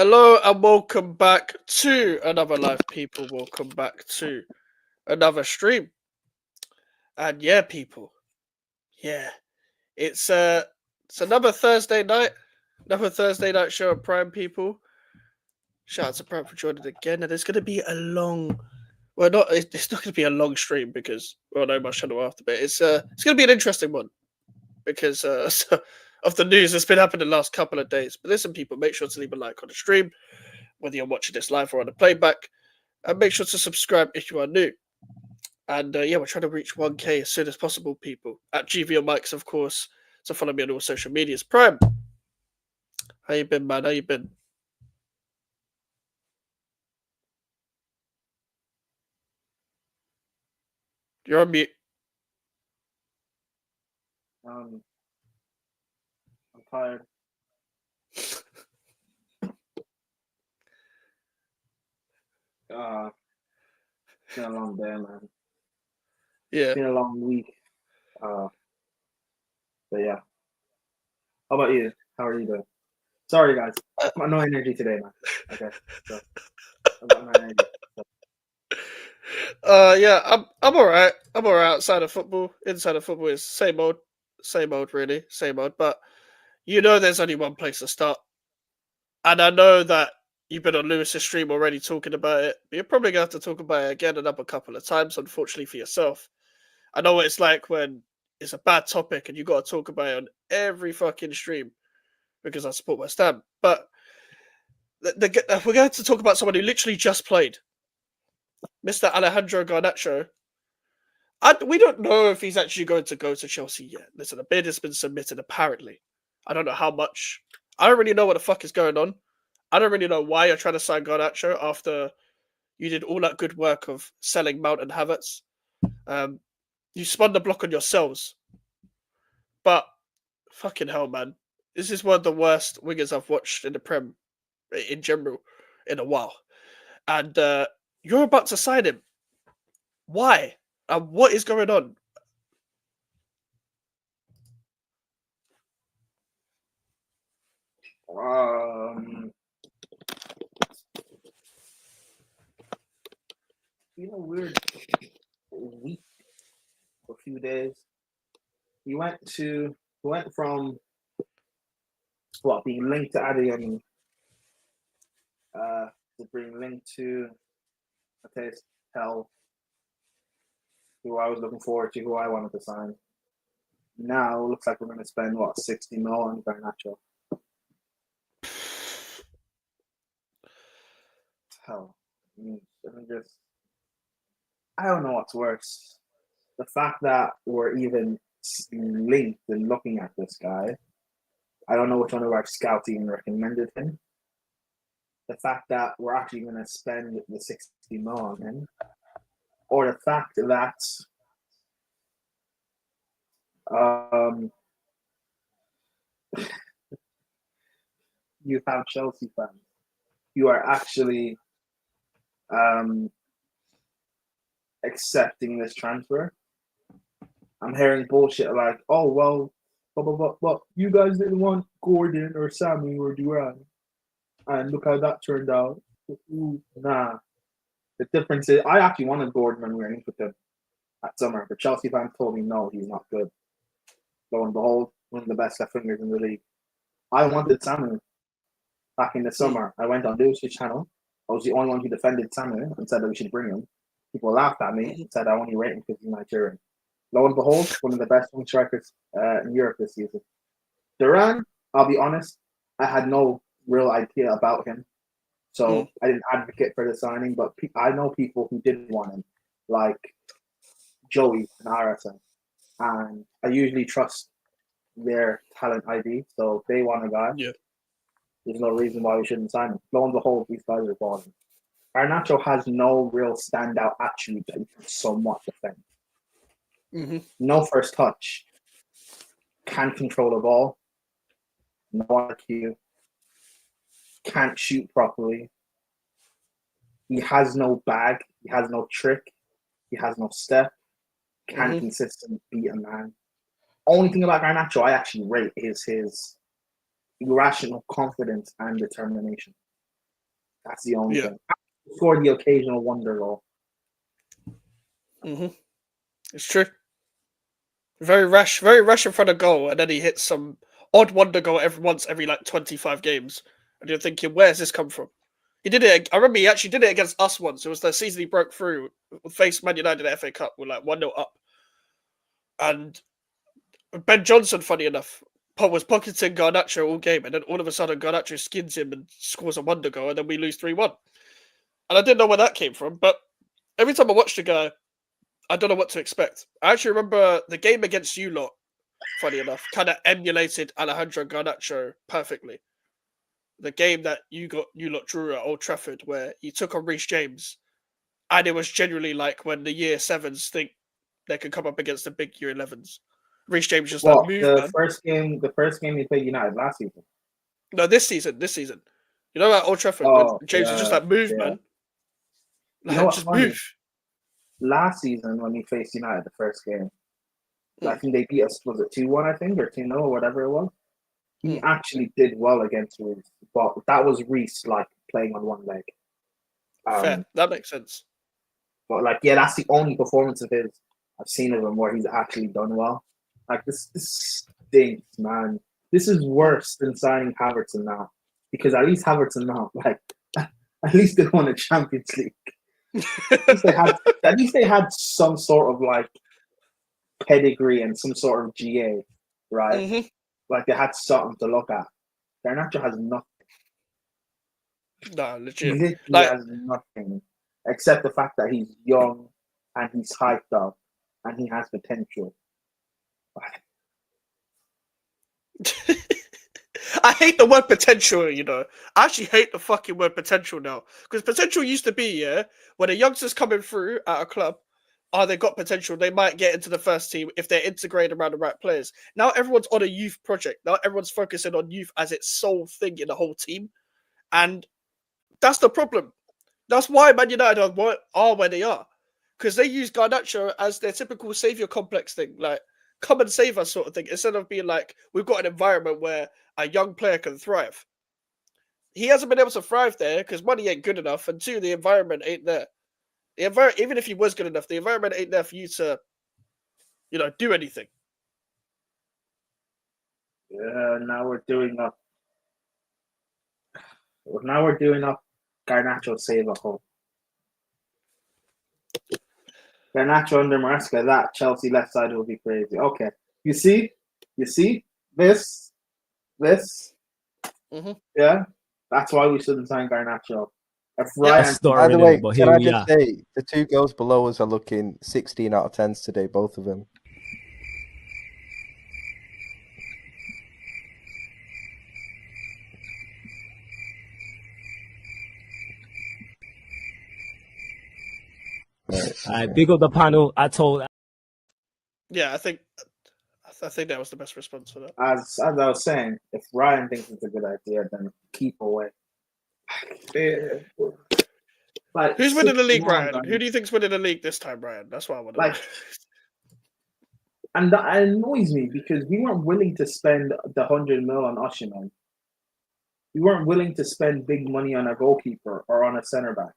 Hello and welcome back to another live people. Welcome back to another stream. And yeah, people. Yeah. It's another Thursday night. Another Thursday night show at Prime people. Shout out to Prime for joining again. And it's gonna be a long it's not gonna be a long stream because well no my channel after, but it's gonna be an interesting one because of the news that's been happening the last couple of days. But listen, people, make sure to leave a like on the stream, whether you're watching this live or on the playback. And make sure to subscribe if you are new. And yeah, we're trying to reach 1K as soon as possible, people. At GVO Mikez, of course. So follow me on all social medias. Prime, how you been, man? How you been? You're on mute. I'm tired. It's been a long day, man. Yeah. It's been a long week. But yeah. How about you? How are you doing? Sorry, guys. I've got no energy today, man. Okay. So I've got no energy. So. Yeah, I'm alright. I'm alright outside of football. Inside of football is same old, really, same old. But you know, there's only one place to start, and I know that you've been on Lewis's stream already talking about it. But you're probably gonna have to talk about it again another couple of times, unfortunately for yourself. I know what it's like when it's a bad topic and you got to talk about it on every fucking stream because I support West Ham. But we're going to talk about someone who literally just played, Mr. Alejandro Garnacho. We don't know if he's actually going to go to Chelsea yet. Listen, a bid has been submitted, apparently. I don't know how much. I don't really know what the fuck is going on. I don't really know why you're trying to sign Garnacho after you did all that good work of selling Mount and Havertz. You spun the block on yourselves. But fucking hell, man. This is one of the worst wingers I've watched in the Prem in general in a while. And you're about to sign him. Why? And what is going on? Been a weird week for a few days. He went from being linked to Adeyemi to being linked to Matthijs Hell, who I was looking forward to, who I wanted to sign. Now it looks like we're going to spend 60 mil on Garnacho. Hell, I don't know what's worse. The fact that we're even linked and looking at this guy. I don't know which one of our scouts even recommended him. The fact that we're actually going to spend the 60 mil on him, or the fact that you have Chelsea fans. You are actually accepting this transfer. I'm hearing bullshit like, oh, well, but you guys didn't want Gordon or Sammy or Duran. And look how that turned out. Ooh, nah. The difference is, I actually wanted Gordon when we were in with him at summer, but Chelsea fans told me no, he's not good. Lo and behold, one of the best left wingers in the league. I wanted Samu back in the summer. I went on Lewis's channel. I was the only one who defended Samu and said that we should bring him. People laughed at me and said I only rate him because he's Nigerian. Lo and behold, one of the best wing strikers in Europe this season. Duran, I'll be honest, I had no real idea about him. So I didn't advocate for the signing, but I know people who did want him, like Joey and Arison. And I usually trust their talent ID. So if they want a guy, there's no reason why we shouldn't sign him. Lo and behold, these guys are balling. Garnacho has no real standout attribute that you can somewhat defend. No first touch. Can't control a ball. No IQ. Can't shoot properly. He has no bag. He has no trick. He has no step. Can't consistently beat a man. Only thing about Garnacho I actually rate is his irrational confidence and determination. That's the only thing. Scored the occasional wonder goal. It's true. Very rash in front of goal, and then he hits some odd wonder goal every like 25 games, and you're thinking, where's this come from? He did it. I remember he actually did it against us once. It was the season he broke through, faced Man United at FA Cup with like 1-0 up, and Ben Johnson, funny enough, was pocketing Garnacho all game, and then all of a sudden Garnacho skins him and scores a wonder goal, and then we lose 3-1. And I didn't know where that came from, but every time I watch the guy, I don't know what to expect. I actually remember the game against you lot, funny enough, kind of emulated Alejandro Garnacho perfectly. The game that you lot drew at Old Trafford, where he took on Reece James, and it was genuinely like when the year 7s think they could come up against the big year 11s. Reece James just like moved, the man. first game he played United last season. No, this season. You know, at Old Trafford, when James was just like move, man. Like, you know just move. Last season when we faced United, the first game, I think they beat us. Was it 2-1? I think, or 2-0, or whatever it was. He actually did well against Reece, but that was Reece like playing on one leg. Fair, that makes sense. But like, yeah, that's the only performance of his I've seen of him where he's actually done well. Like this stinks, man. This is worse than signing Havertz now, because at least Havertz now, like, at least they won a Champions League. At least they had some sort of like pedigree and some sort of GA, right? Like they had something to look at. Garnacho has nothing. No, legit. He literally has nothing except the fact that he's young and he's hyped up and he has potential. I hate the word potential, you know. I actually hate the fucking word potential now. Because potential used to be, when a youngster's coming through at a club, they got potential, they might get into the first team if they're integrated around the right players. Now everyone's on a youth project. Now everyone's focusing on youth as its sole thing in the whole team. And that's the problem. That's why Man United are where they are. Because they use Garnacho as their typical saviour complex thing. Like, come and save us sort of thing. Instead of being like, we've got an environment where a young player can thrive. He hasn't been able to thrive there because money ain't good enough. And 2, the environment ain't there. Even if he was good enough, the environment ain't there for you to, do anything. Yeah, now we're doing up. Now we're doing up Garnacho save a hole. Garnacho under Maresca, that Chelsea left side will be crazy. Okay, you see this, yeah. That's why we shouldn't sign Garnacho. By the way, can I just say the 2 girls below us are looking 16 out of 10s today, both of them. I big up the panel. Yeah, I think that was the best response for that. As I was saying, if Ryan thinks it's a good idea, then keep away. Like, who's winning the league, Ryan? Who do you think's winning the league this time, Ryan? That's what I want to know. And that annoys me because we weren't willing to spend the 100 mil on Osimhen. We weren't willing to spend big money on a goalkeeper or on a centre back.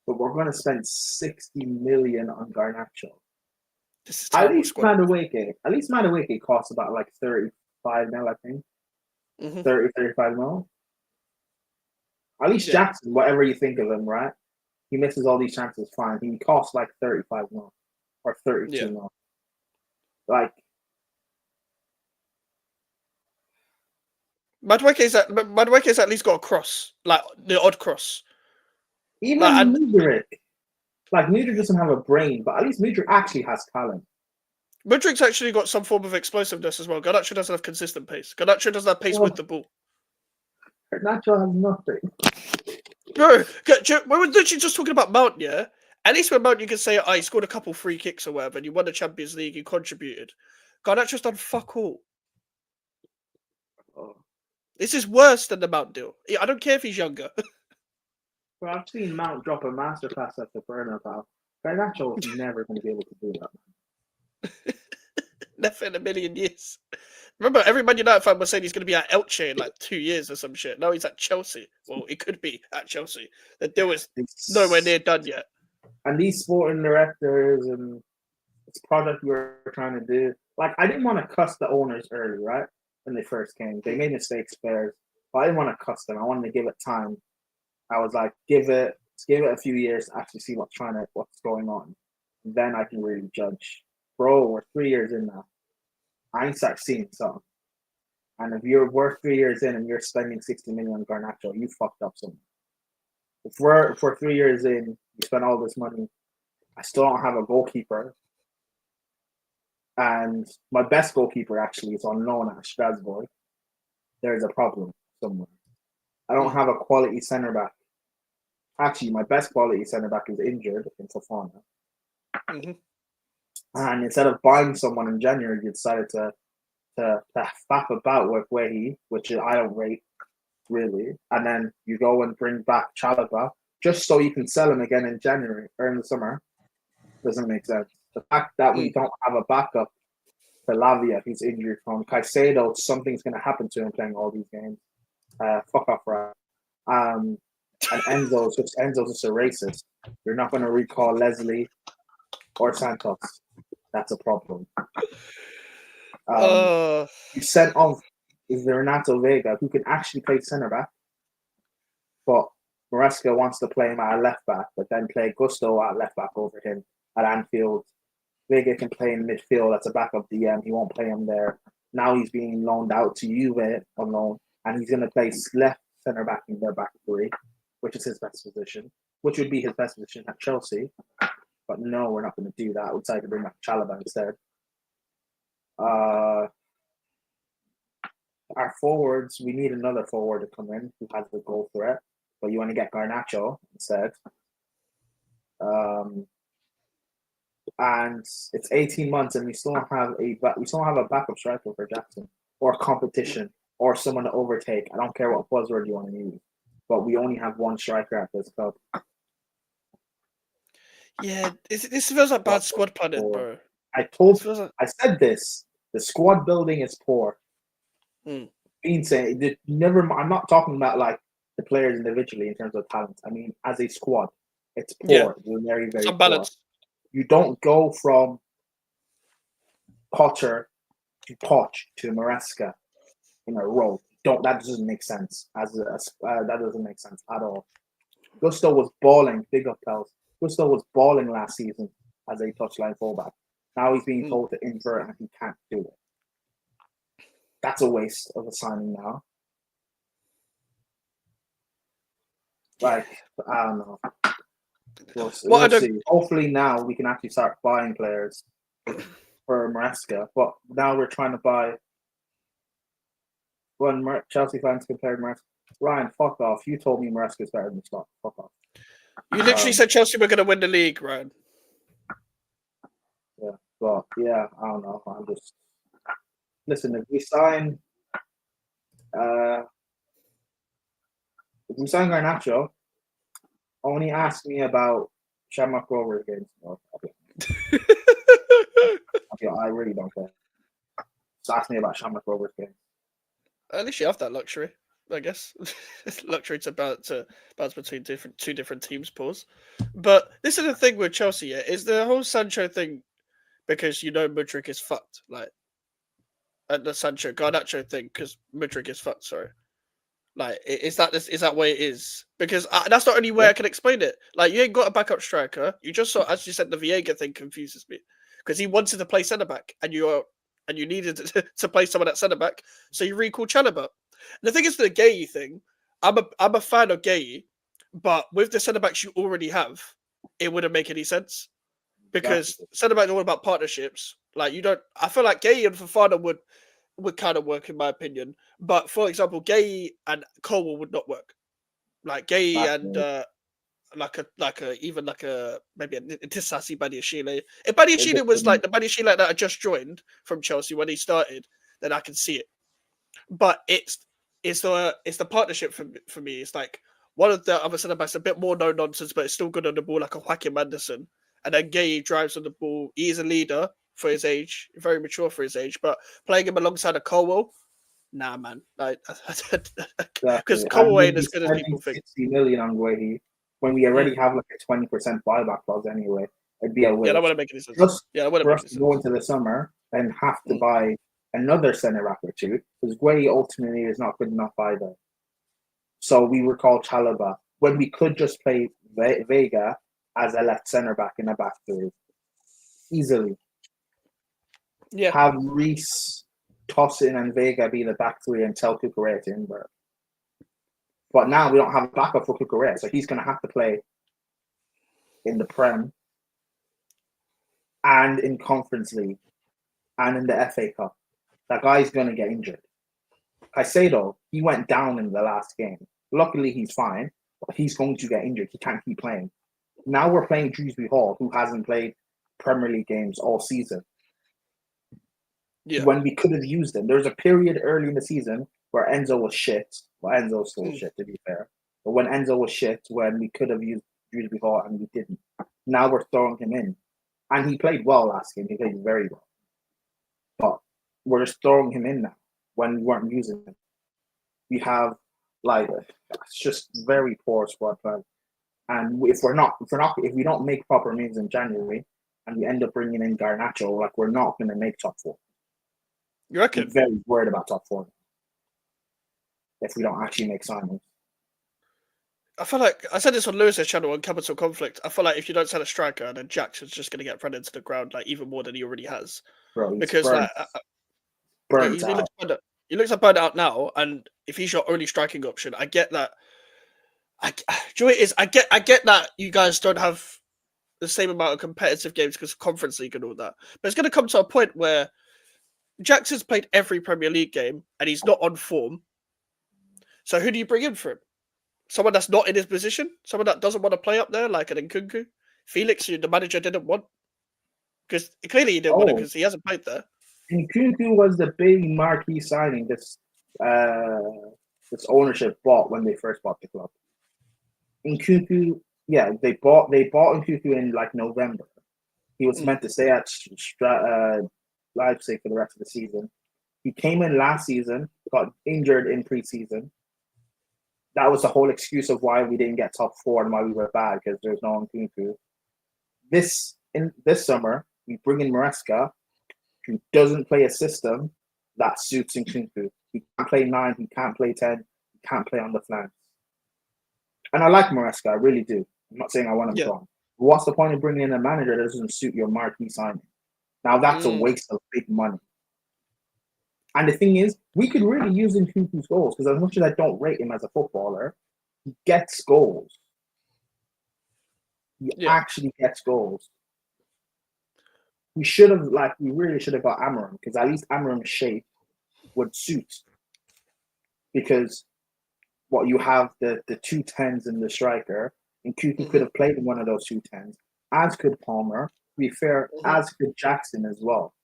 But we're going to spend 60 million on Garnacho. At least Madueke costs about like 35 mil, I think. 30, 35 mil. At least Jackson, whatever you think of him, right? He misses all these chances, fine. He costs like 35 mil or 32 mil. Like, Madueke's at least got a cross, like the odd cross. Even Mudryk. Like, Mudryk doesn't have a brain, but at least Mudryk actually has talent. Mudryk's actually got some form of explosiveness as well. Garnacho doesn't have consistent pace. Garnacho doesn't have pace with the ball. Garnacho has nothing. Bro, we were literally just talking about Mount, yeah? At least with Mount, you can say, he scored a couple free kicks or whatever, and you won the Champions League, you contributed. Garnacho's done fuck all. This is worse than the Mount deal. I don't care if he's younger. Well, I've seen Mount drop a masterclass at the burner, pal. Garnacho is never going to be able to do that. Never in a million years. Remember, every Man United fan was saying he's going to be at Elche in like 2 years or some shit. Now he's at Chelsea. Well, it could be at Chelsea. The deal is nowhere near done yet. And these sporting directors and this project we were trying to do, like, I didn't want to cuss the owners early, right? When they first came. They made mistakes, players. But I didn't want to cuss them. I wanted to give it time. I was like, give it a few years to actually see what's going on. Then I can really judge. Bro, we're 3 years in now. I ain't start seeing something. And if we're 3 years in and you're spending 60 million on Garnacho, you fucked up something. If we're 3 years in, you spend all this money, I still don't have a goalkeeper. And my best goalkeeper actually is on loan at Strasbourg. There's a problem somewhere. I don't have a quality centre back. Actually, my best quality centre back is injured in Fofana. Mm-hmm. And instead of buying someone in January, you decided to faff about with Wehi, which I don't rate really. And then you go and bring back Chalobah just so you can sell him again in January or in the summer. Doesn't make sense. The fact that we don't have a backup for Lavia, who's injured from Caicedo, something's going to happen to him playing all these games. Fuck off, right? And Enzo's just a racist. You're not going to recall Leslie or Santos. That's a problem. You sent off is Renato Vega, who can actually play centre back, but Maresca wants to play him at a left back, but then play Gusto at left back over him at Anfield. Vega can play in midfield. That's a backup DM. He won't play him there. Now he's being loaned out to Juve on loan, and he's going to play left centre back in their back three, which is his best position, which would be his best position at Chelsea. But no, we're not going to do that. We'll try to bring back Chalobah instead. Our forwards, we need another forward to come in who has the goal threat, but you want to get Garnacho instead. And it's 18 months, and we still don't have a backup striker for Jackson or competition or someone to overtake. I don't care what buzzword you want to use, but we only have one striker at this club. Yeah, this feels like bad squad planning, bro. I said this. The squad building is poor. Being saying I'm not talking about like the players individually in terms of talent. I mean, as a squad, it's poor. Yeah. We're very, very poor. You don't go from Potter to Poch to Maresca in a row. That doesn't make sense. That doesn't make sense at all. Gusto was balling. Big up, pals. Gusto was balling last season as a touchline fullback. Now he's being told to invert and he can't do it. That's a waste of a signing now. Like, I don't know. We'll see. Hopefully now we can actually start buying players for Maresca. But now we're trying to buy. When Chelsea fans compared Maresca, Ryan, fuck off. You told me Maresca is better than Scott. Fuck off. You literally said Chelsea were going to win the league, Ryan. Yeah, well, yeah, I don't know. I'm just listen. If we sign Garnacho, only ask me about Shamrock Rovers games. I really don't care. Just ask me about Shamrock Rovers games. At least you have that luxury, I guess. Luxury to bounce between two different teams. Pause. But this is the thing with Chelsea. Yeah, is the whole Sancho thing because Mudryk is fucked, like, and the Sancho Garnacho thing because Mudryk is fucked. Sorry. Like, is that way it is? Because that's the only way I can explain it. Like, you ain't got a backup striker. You just saw, as you said, the Viega thing confuses me because he wanted to play centre back, and you needed to play someone at centre back, so you recall Chalobah. And the thing is, the Gueye thing, I'm a fan of Gueye, but with the centre backs you already have, it wouldn't make any sense because centre backs are all about partnerships. Like, you don't. I feel like Gueye and Fofana would kind of work in my opinion, but for example, Gueye and Colwell would not work. Like Gueye and maybe a Tisasi Badiashile. If Badiashile was like the Badiashile that I just joined from Chelsea when he started, then I can see it. But it's the partnership for me. It's like one of the other centre backs a bit more no nonsense, but it's still good on the ball, like a Joaquin Anderson. And then Gueye drives on the ball. He is a leader for his age, very mature for his age. But playing him alongside a Colwell, nah, man. Like, because Colwell ain't as good as people think. 60 million on Guehi when we already have like a 20% buyback clause anyway. It'd be a waste. Yeah, that wouldn't make any sense. Just yeah, that wouldn't for make us any to sense. go into the summer and have to buy another centre back or two, because Guehi ultimately is not good enough either. So we recall Chalobah when we could just play Vega as a left centre back in a back three easily. Yeah. Have Reece, Tossin, and Vega be the back three and tell Cucurella to invert. But now we don't have a backup for Cucurella, so he's going to have to play in the Prem and in Conference League and in the FA Cup. That guy's going to get injured. Caicedo, he went down in the last game. Luckily, he's fine, but he's going to get injured. He can't keep playing. Now we're playing Dewsbury Hall, who hasn't played Premier League games all season. Yeah. When we could have used him. There was a period early in the season where Enzo was shit. Well, Enzo's still shit, to be fair. But when Enzo was shit, when we could have used Dewsbury Hall and we didn't. Now we're throwing him in. And he played well last game. He played very well. But we're just throwing him in now when we weren't using him. We have, like, it's just very poor squad plan. And if we don't make proper moves in January and we end up bringing in Garnacho, like, we're not going to make top four. You reckon? I'm very worried about top four if we don't actually make signings. I feel like I said this on Lewis's channel on Capital Conflict. I feel like if you don't sell a striker, then Jackson's just going to get run into the ground like even more than he already has. Bro, because burnt, like burnt out. He looks like burnt out now, and if he's your only striking option, I get that. I get that you guys don't have the same amount of competitive games because of Conference League and all that, but it's going to come to a point where Jackson's played every Premier League game and he's not on form. So who do you bring in for him? Someone that's not in his position? Someone that doesn't want to play up there, like an Nkunku? Felix, who the manager didn't want? Because clearly he didn't want it because he hasn't played there. Nkunku was the big marquee signing this ownership bought when they first bought the club. Nkunku, yeah, they bought Nkunku in like November. He was meant to stay at Leipzig for the rest of the season. He came in last season, got injured in preseason. That was the whole excuse of why we didn't get top four and why we were bad, because there's no Nkunku. This summer, we bring in Maresca, who doesn't play a system that suits Nkunku. He can't play 9, he can't play 10, he can't play on the flanks. And I like Maresca, I really do. I'm not saying I want him gone. What's the point of bringing in a manager that doesn't suit your marquee signing? Now that's a waste of big money. And the thing is, we could really use Nkunku's goals, because as much as I don't rate him as a footballer, he gets goals. He actually gets goals. We really should have got Amorim, because at least Amorim's shape would suit. Because you have the 2 10s in the striker, and Nkunku could have played in one of those 2 10s, as could Palmer. To be fair, as could Jackson as well.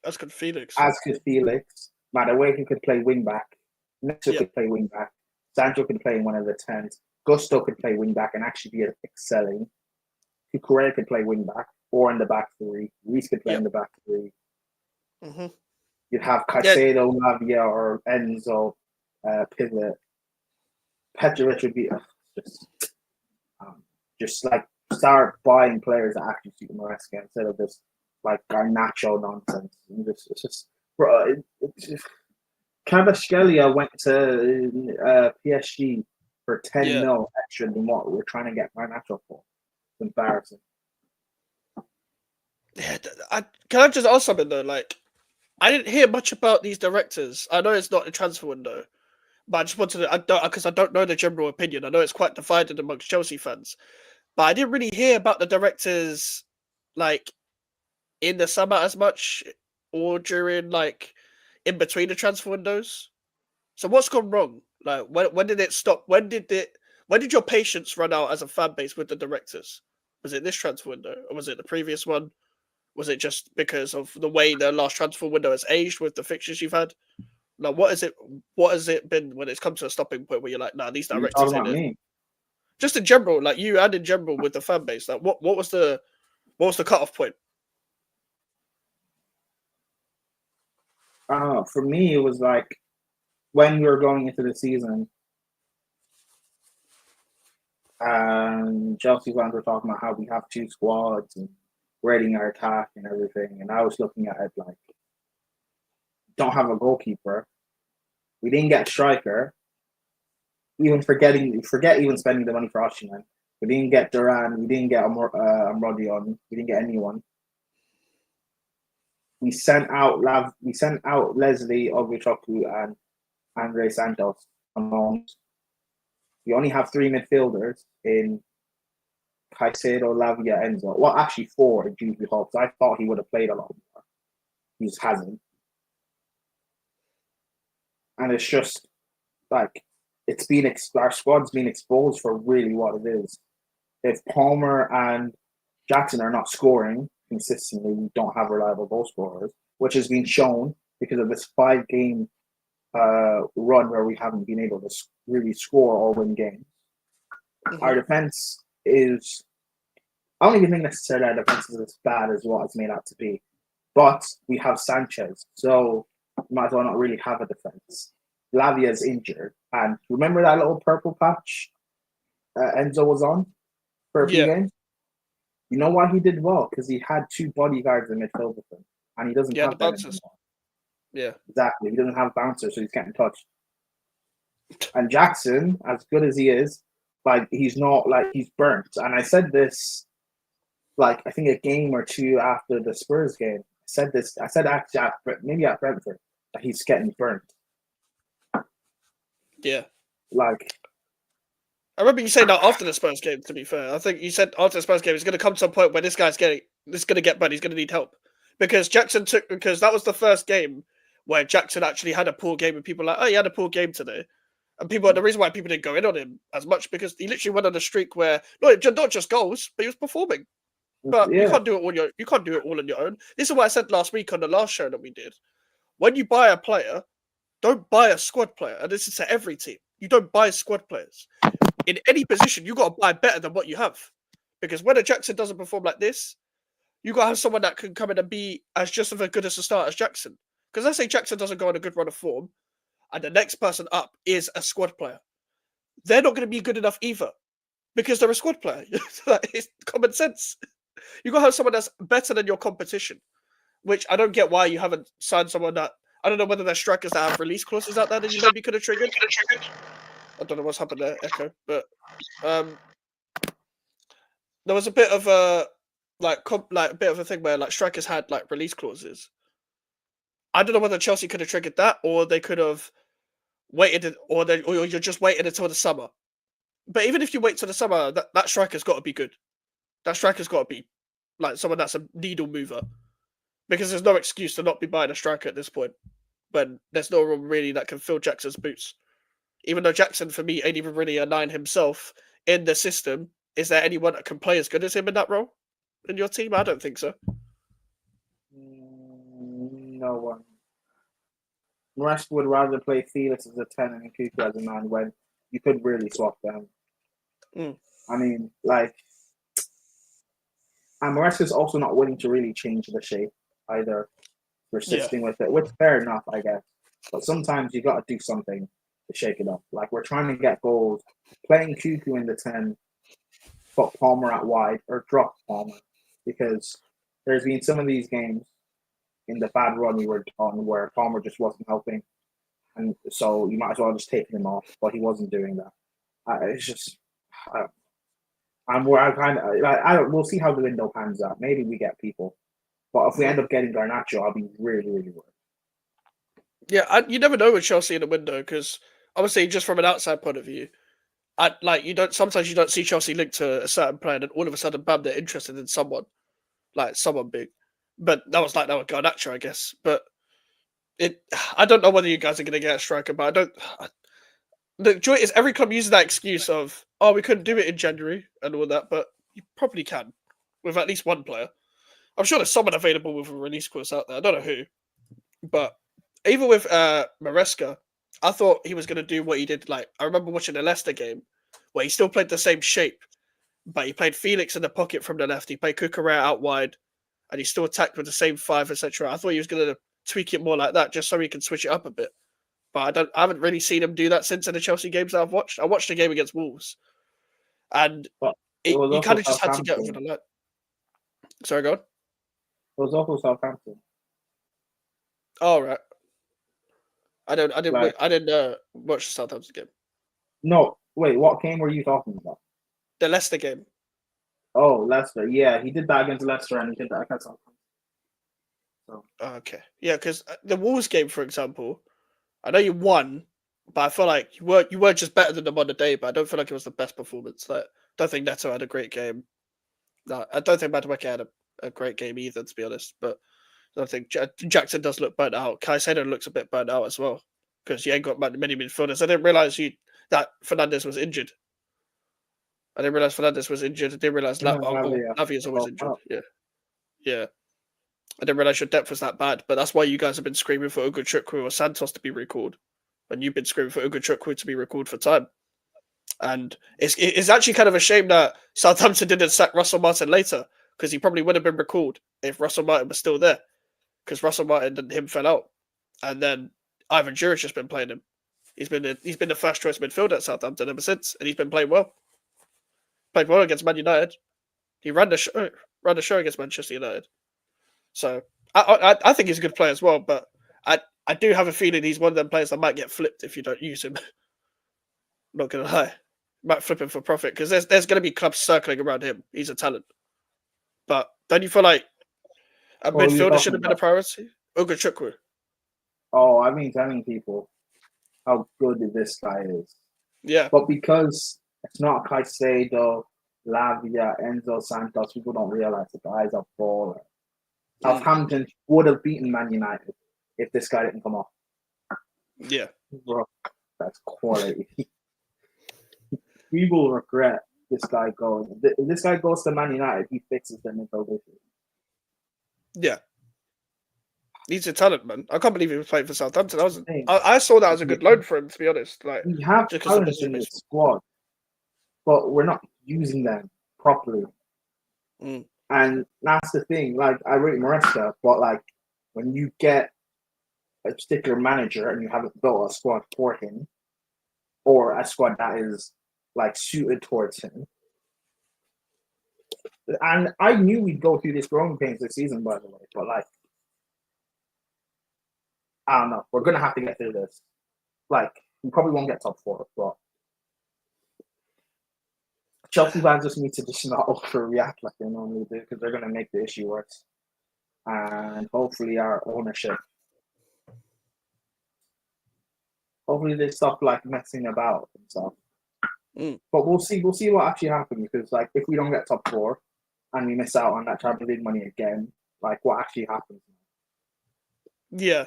As could Felix. Madueke could play wing back. Neto could play wing back. Sancho could play in one of the 10s. Gusto could play wing back and actually be excelling. Cucurella could play wing back or in the back three. Reece could play in the back three. You'd have Caicedo, Lavia, or Enzo pivot. Petrovic would be just like start buying players that actually suit Maresca instead of this like Garnacho nonsense. It's just Kvaratskhelia went to PSG for 10 mil extra than what we're trying to get Garnacho for. It's embarrassing. Yeah, can I just ask something though? Like, I didn't hear much about these directors. I know it's not a transfer window, but I just wanted to, because I don't know the general opinion. I know it's quite divided amongst Chelsea fans, but I didn't really hear about the directors, like, in the summer as much, or during, like, in between the transfer windows. So what's gone wrong? Like, when did it stop? When did your patience run out as a fan base with the directors? Was it this transfer window, or was it the previous one? Was it just because of the way the last transfer window has aged with the fixtures you've had? Like, what has it been when it's come to a stopping point where you're like, nah, these directors ain't it? Just in general, like you and in general with the fan base, like what was the cutoff point? For me, it was like when we were going into the season, Chelsea fans were talking about how we have 2 squads and rating our attack and everything. And I was looking at it like, don't have a goalkeeper. We didn't get a striker. Forget even spending the money for Osimhen. We didn't get Duran. We didn't get Amrodion. We didn't get anyone. We sent out Leslie Oguchoku and Andre Santos. We only have 3 midfielders in Caicedo, Lavia, Enzo. Well, actually 4 in Jude Hawks. I thought he would have played a lot more. He just hasn't. And it's just like our squad's been exposed for really what it is. If Palmer and Jackson are not scoring consistently, we don't have reliable goal scorers, which has been shown because of this 5-game run where we haven't been able to really score or win games. Mm-hmm. Our defense is, I don't even think necessarily our defense is as bad as what it's made out to be, but we have Sanchez, so we might as well not really have a defense. Lavia's injured, and remember that little purple patch Enzo was on for a few games? You know why he did well? Because he had 2 bodyguards in midfield with him, and he doesn't have that anymore. Yeah, exactly. He doesn't have bouncers, so he's getting touched. And Jackson, as good as he is, like he's not like he's burnt. And I said this, like I think a game or 2 after the Spurs game. I said actually maybe at Brentford that he's getting burnt. Yeah, like I remember you saying that after the Spurs game. To be fair, I think you said after the Spurs game, it's going to come to a point where this guy's going to get burnt. He's going to need help because that was the first game where Jackson actually had a poor game, and people were like, oh, he had a poor game today. And the reason why people didn't go in on him as much because he literally went on a streak where not just goals, but he was performing. But you can't do it all on your own. This is what I said last week on the last show that we did. When you buy a player, don't buy a squad player. And this is to every team. You don't buy squad players. In any position, you got to buy better than what you have. Because when a Jackson doesn't perform like this, you got to have someone that can come in and be as just as good as a start as Jackson. Because let's say Jackson doesn't go on a good run of form, and the next person up is a squad player. They're not going to be good enough either. Because they're a squad player. It's common sense. You got to have someone that's better than your competition. Which I don't get why you haven't signed someone that... I don't know whether there's strikers that have release clauses out there that you maybe could have triggered. I don't know what's happened there, Echo. But there was a bit of a... a bit of a thing where like strikers had like release clauses. I don't know whether Chelsea could have triggered that, or they could have waited, or you're just waiting until the summer. But even if you wait till the summer, that striker's got to be good. That striker's got to be like someone that's a needle mover, because there's no excuse to not be buying a striker at this point when there's no one really that can fill Jackson's boots. Even though Jackson, for me, ain't even really a 9 himself in the system, is there anyone that can play as good as him in that role in your team? I don't think so. No one. Maresca would rather play Felix as a 10 and Kuku as a 9 when you could really swap them. I mean, like, and Maresca's also not willing to really change the shape either, persisting with it, which fair enough, I guess. But sometimes you got to do something to shake it up. Like, we're trying to get goals. Playing Kuku in the 10, put Palmer out wide, or drop Palmer, because there's been some of these games in the bad run we were on where Palmer just wasn't helping, and so you might as well just take him off, but he wasn't doing that. It's just, we'll see how the window pans out. Maybe we get people, but if we end up getting Garnacho, I'll be really, really worried. Yeah, you never know with Chelsea in the window because obviously, just from an outside point of view, sometimes you don't see Chelsea linked to a certain player, and all of a sudden, bam, they're interested in someone big. But that was Garnacho, I guess. But I don't know whether you guys are going to get a striker, but the joy is every club uses that excuse of, oh, we couldn't do it in January and all that, but you probably can with at least one player. I'm sure there's someone available with a release clause out there. I don't know who, but even with Maresca, I thought he was going to do what he did. Like, I remember watching the Leicester game where he still played the same shape, but he played Felix in the pocket from the left. He played Cucurella out wide, and he still attacked with the same 5, etc. I thought he was going to tweak it more like that, just so he can switch it up a bit. But I haven't really seen him do that since in the Chelsea games that I've watched. I watched the game against Wolves, and you kind of just had to get over the line. Sorry, go on. It was also Southampton. Oh, right. I didn't watch the Southampton game. No, wait. What game were you talking about? The Leicester game. Oh, Leicester. Yeah, he did that against Leicester, and he did that against Southampton. So. Okay, yeah, because the Wolves game, for example, I know you won, but I feel like you were just better than them on the day. But I don't feel like it was the best performance. Like, I don't think Neto had a great game. No, I don't think Madueke had a great game either, to be honest. But I think Jackson does look burnt out. Caicedo looks a bit burnt out as well because you ain't got many midfielders. I didn't realize that Fernandes was injured. I didn't realize Fernandes was injured. I didn't realize Lavi is always injured. Yeah. I didn't realize your depth was that bad, but that's why you guys have been screaming for Ugochukwu or Santos to be recalled, and you've been screaming for Ugochukwu to be recalled for time. And it's actually kind of a shame that Southampton didn't sack Russell Martin later, because he probably would have been recalled if Russell Martin was still there, because Russell Martin and him fell out, and then Ivan Juric has been playing him. He's been the first choice midfielder at Southampton ever since, and he's been playing well. Played well against Man United. He ran the show against Manchester United. So I think he's a good player as well, but I do have a feeling he's one of them players that might get flipped if you don't use him. Not gonna lie, might flip him for profit because there's going to be clubs circling around him. He's a talent, but don't you feel like a midfielder should have been a priority? Ugochukwu. Oh, I mean telling people how good this guy is. Yeah, but because it's not Caicedo, Lavia, Enzo Santos, people don't realize the guy's a baller. Southampton would have beaten Man United if this guy didn't come off. Yeah. Bro, that's quality. We will regret this guy going. If this guy goes to Man United, he fixes their midfield issue. Yeah. He's a talent, man. I can't believe he was playing for Southampton. I saw that as a good loan for him, to be honest. Like, we have talent in the squad, but we're not using them properly. And that's the thing. Like, I rate Maresca, but like when you get a particular manager and you haven't built a squad for him, or a squad that is like suited towards him. And I knew we'd go through this growing pains this season, by the way, but like, I don't know. We're gonna have to get through this. Like, we probably won't get top 4, but Chelsea fans just need to just not overreact like they normally do, because they're gonna make the issue worse. And hopefully our ownership, hopefully they stop like messing about and stuff. But we'll see what actually happens, because like if we don't get top 4 and we miss out on that Champions League money again, like what actually happens? Yeah.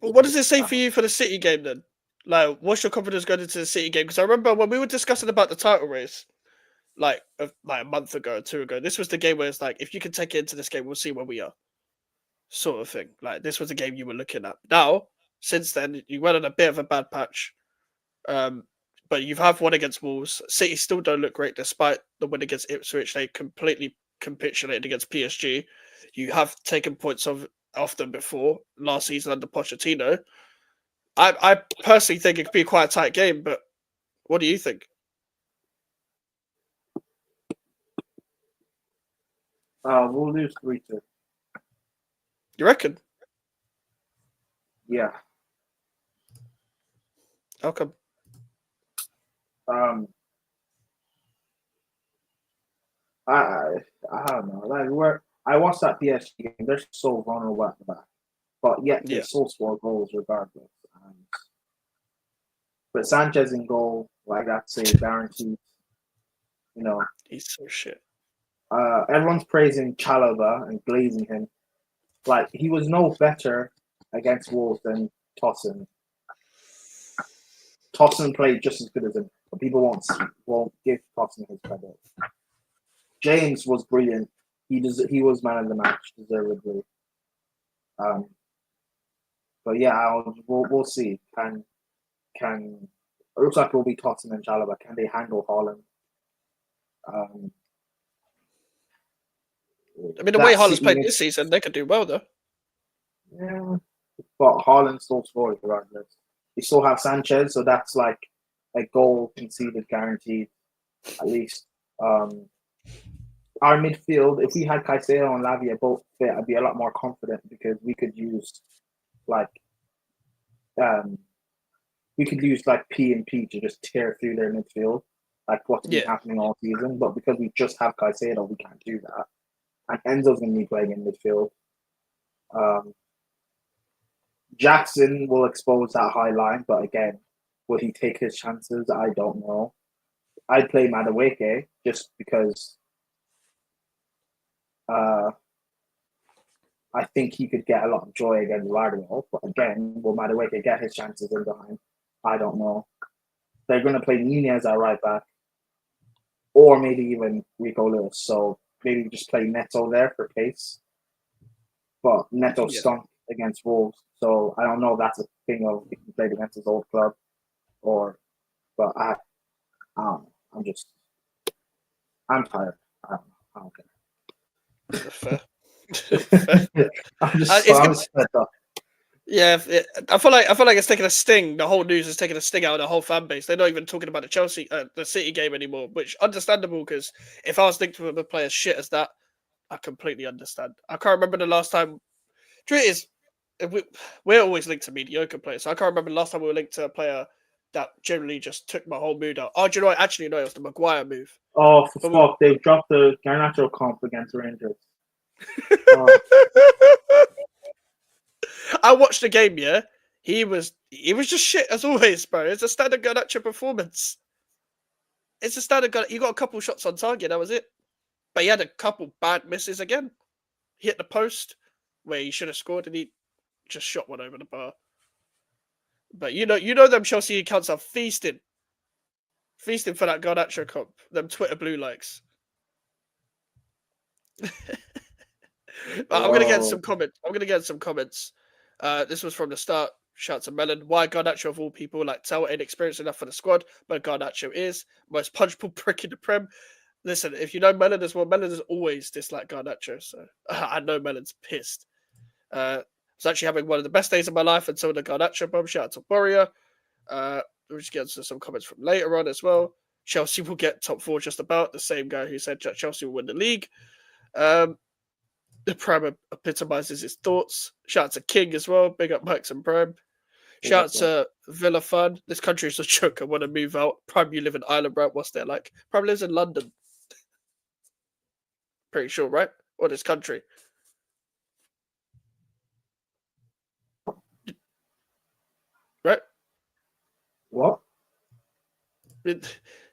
Well, what does it say for you for the City game then? Like, what's your confidence going into the City game? Because I remember when we were discussing about the title race, like a month ago, 2 ago, this was the game where it's like, if you can take it into this game, we'll see where we are, sort of thing. Like, this was the game you were looking at. Now, since then, you went on a bit of a bad patch, but you have won against Wolves. City still don't look great despite the win against Ipswich. They completely capitulated against PSG. You have taken points off them before last season under Pochettino. I personally think it could be quite a tight game, but what do you think? We'll lose 3-2. You reckon? Yeah. How come? I don't know. Like I watched that PSG game. They're so vulnerable at the back, but yet they still score goals regardless. But Sanchez in goal, like that's a guaranteed. You know, he's so shit. Everyone's praising Chalobah and glazing him. Like, he was no better against Wolves than Tosin. Tosin played just as good as him, but people won't give Tosin his credit. James was brilliant. He was man of the match, deservedly. But yeah, we'll see. It looks like it will be Tosin and Chalobah. Can they handle Haaland? I mean, the way Haaland's played this season, they could do well, though. Yeah, but Haaland still scores regardless. You still have Sanchez, so that's like a goal conceded guaranteed at least. Our midfield, if we had Caicedo and Lavia both fit, I'd be a lot more confident because we could use like P and P to just tear through their midfield, like what's been happening all season. But because we just have Caicedo, we can't do that. And Enzo's going to be playing in midfield. Jackson will expose that high line, but again, will he take his chances? I don't know. I'd play Madueke just because I think he could get a lot of joy against Guardiola. But again, will Madueke get his chances in behind? I don't know. They're going to play Nunez at right back, or maybe even Rico Lewis. So maybe just play Neto there for pace. But Neto stunk against Wolves, so I don't know if that's a thing of if he played against his old club, but I don't know. I'm tired. I don't care. Fair. I'm just fed up. Yeah, I feel like it's taking a sting. The whole news is taking a sting out of the whole fan base. They're not even talking about the City game anymore, which understandable because if I was linked with a player shit as that, I completely understand. I can't remember the last time. Truth is, we're always linked to mediocre players. So I can't remember the last time we were linked to a player that generally just took my whole mood out. Oh, do you know what? Actually, no, it was the Maguire move. Oh, for fuck! They've dropped the Garnacho comp against Rangers. I watched the game, yeah. He was just shit as always, bro. It's a standard Garnacho performance. It's a standard Garnacho. He got a couple shots on target, that was it. But he had a couple bad misses again. He hit the post where he should have scored and he just shot one over the bar. But you know them Chelsea accounts are feasting for that Garnacho comp. Them Twitter blue likes. I'm gonna get some comments. This was from the start. Shout out to Melon. Why Garnacho of all people? Like Tell ain't experienced enough for the squad, but Garnacho is most punchable prick in the Prem. Listen, if you know Melon as well, Melon has always disliked Garnacho, so I know Melon's pissed. I was actually having one of the best days of my life until the Garnacho bomb. Shout out to Warrior. We'll just get into some comments from later on as well. Chelsea will get top 4 just about. The same guy who said Chelsea will win the league. The Prem epitomizes his thoughts. Shout out to King as well. Big up Max and Prem. Shout out to Villa Fun. This country is a joke. I want to move out. Prem, you live in Ireland, right? What's there like? Prem lives in London. Pretty sure, right? Or this country. Right? What?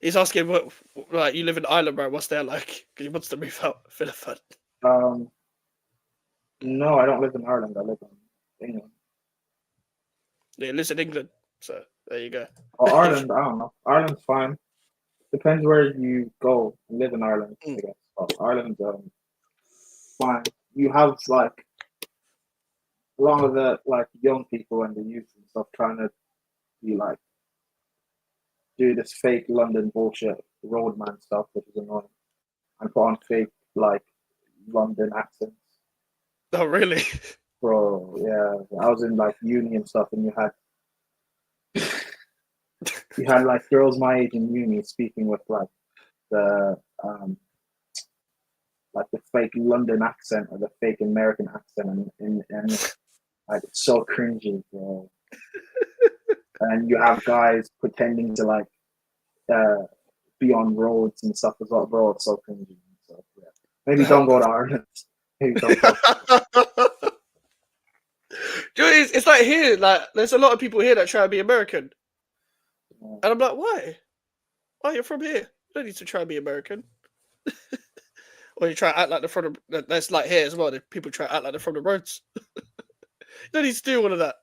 He's asking what, like, you live in Ireland, right? What's there like? Because he wants to move out. Villa Fun. No, I don't live in Ireland. I live in England. Yeah, he lives in England. So there you go. Oh, Ireland, I don't know. Ireland's fine. Depends where you go and live in Ireland, I guess. But Ireland's fine. You have like a lot of the like young people and the youth and stuff trying to be like do this fake London bullshit roadman stuff, which is annoying, and put on fake like London accents. Oh really? Bro, yeah. I was in like uni and stuff, and you had like girls my age in uni speaking with like the fake London accent or the fake American accent, and like it's so cringy, bro. And you have guys pretending to like be on roads and stuff as well, bro. It's so cringy. So yeah, maybe don't go to Ireland. Maybe don't go. It's like here, like there's a lot of people here that try to be American, and I'm like, why? Why you're from here? You don't need to try to be American. Or you try to act like they're from the. That's like here as well. People try to act like they're from the roads. You don't need to do all of that.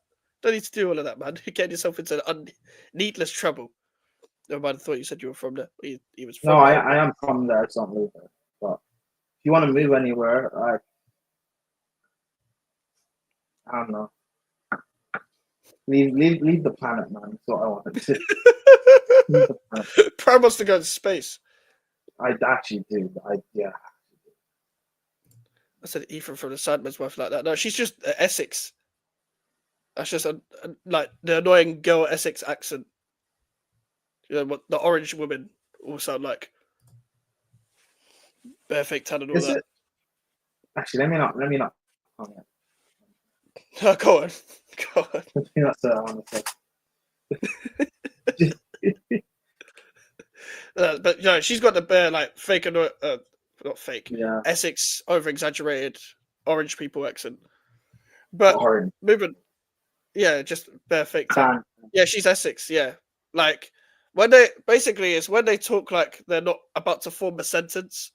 Don't need to do all of that, man. You're getting yourself into needless trouble. Nobody thought you said you were from there. He was from No, there. I am from there. It's not live there. But if you want to move anywhere, I don't know. Leave the planet, man. That's what I want to do. Leave the planet. Prime wants to go to space. I actually do. Yeah. I said Ethan from the Sandman's wife like that. No, she's just Essex. That's just like the annoying girl Essex accent. You know what the orange women all sound like. Bare fake tan and all Is that. it? Actually, let me not. Oh, Go yeah. on. Go on. Let me not say what I want to say. But no, she's got the bare like fake not fake. Yeah. Essex over exaggerated orange people accent. But Hard. moving, yeah, just bare fake tan. Tan. Yeah, she's Essex. Yeah, like when they basically it's when they talk like they're not about to form a sentence.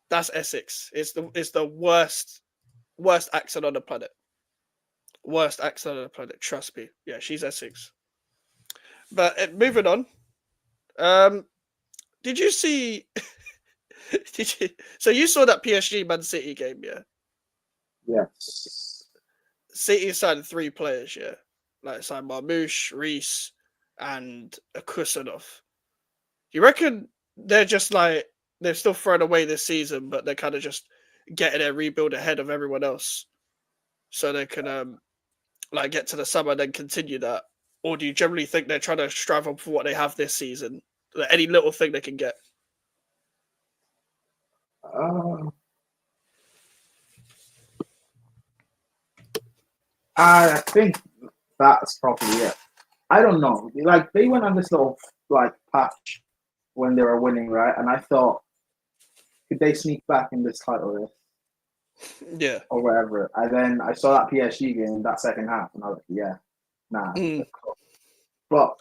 That's Essex. It's the worst accent on the planet. Worst accent on the planet. Trust me. Yeah, she's Essex. But moving on. Did you see? Did you? So you saw that PSG Man City game, yeah? Yes. City signed 3 players, yeah, like signed Marmoush, Reese, and Kusanov. You reckon they're just like they're still thrown away this season, but they're kind of just getting their rebuild ahead of everyone else, so they can like get to the summer and then continue that? Or do you generally think they're trying to strive up for what they have this season, like any little thing they can get? I think that's probably it. I don't know. Like they went on this little like patch when they were winning, right? And I thought, could they sneak back in this title race? Yeah. Or whatever. And then I saw that PSG game that second half, and I was like, yeah, nah. But